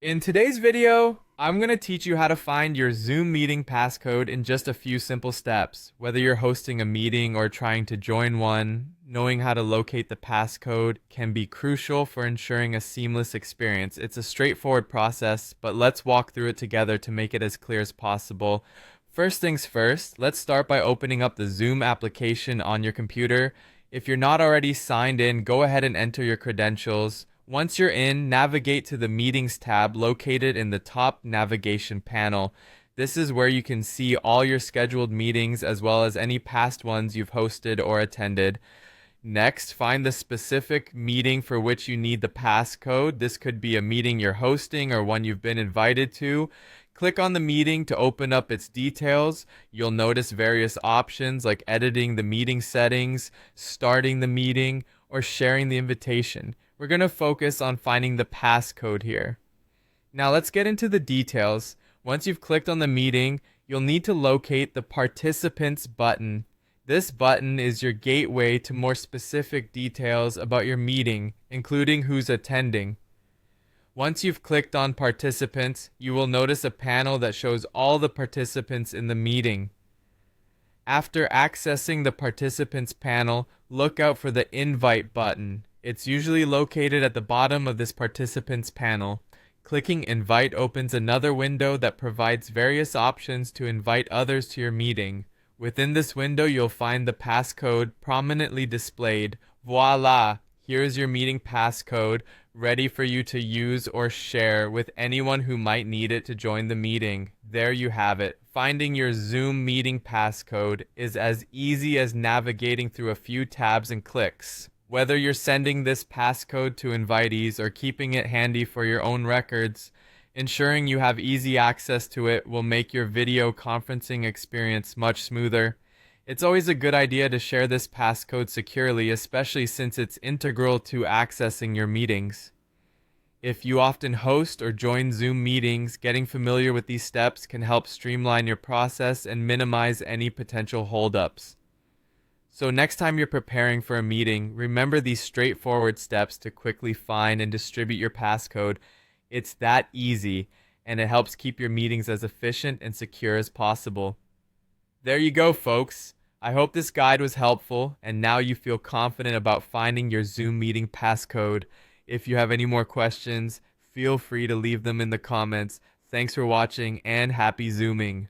In today's video, I'm going to teach you how to find your Zoom meeting passcode in just a few simple steps. Whether you're hosting a meeting or trying to join one, knowing how to locate the passcode can be crucial for ensuring a seamless experience. It's a straightforward process, but let's walk through it together to make it as clear as possible. First things first, let's start by opening up the Zoom application on your computer. If you're not already signed in, go ahead and enter your credentials. Once you're in, navigate to the Meetings tab located in the top navigation panel. This is where you can see all your scheduled meetings as well as any past ones you've hosted or attended. Next, find the specific meeting for which you need the passcode. This could be a meeting you're hosting or one you've been invited to. Click on the meeting to open up its details. You'll notice various options like editing the meeting settings, starting the meeting, or sharing the invitation. We're going to focus on finding the passcode here. Now let's get into the details. Once you've clicked on the meeting, you'll need to locate the Participants button. This button is your gateway to more specific details about your meeting, including who's attending. Once you've clicked on Participants, you will notice a panel that shows all the participants in the meeting. After accessing the Participants panel, look out for the Invite button. It's usually located at the bottom of this Participants panel. Clicking Invite opens another window that provides various options to invite others to your meeting. Within this window, you'll find the passcode prominently displayed. Voila! Here's your meeting passcode, ready for you to use or share with anyone who might need it to join the meeting. There you have it. Finding your Zoom meeting passcode is as easy as navigating through a few tabs and clicks. Whether you're sending this passcode to invitees or keeping it handy for your own records, ensuring you have easy access to it will make your video conferencing experience much smoother. It's always a good idea to share this passcode securely, especially since it's integral to accessing your meetings. If you often host or join Zoom meetings, getting familiar with these steps can help streamline your process and minimize any potential holdups. So next time you're preparing for a meeting, remember these straightforward steps to quickly find and distribute your passcode. It's that easy, and it helps keep your meetings as efficient and secure as possible. There you go, folks. I hope this guide was helpful, and now you feel confident about finding your Zoom meeting passcode. If you have any more questions, feel free to leave them in the comments. Thanks for watching, and happy Zooming.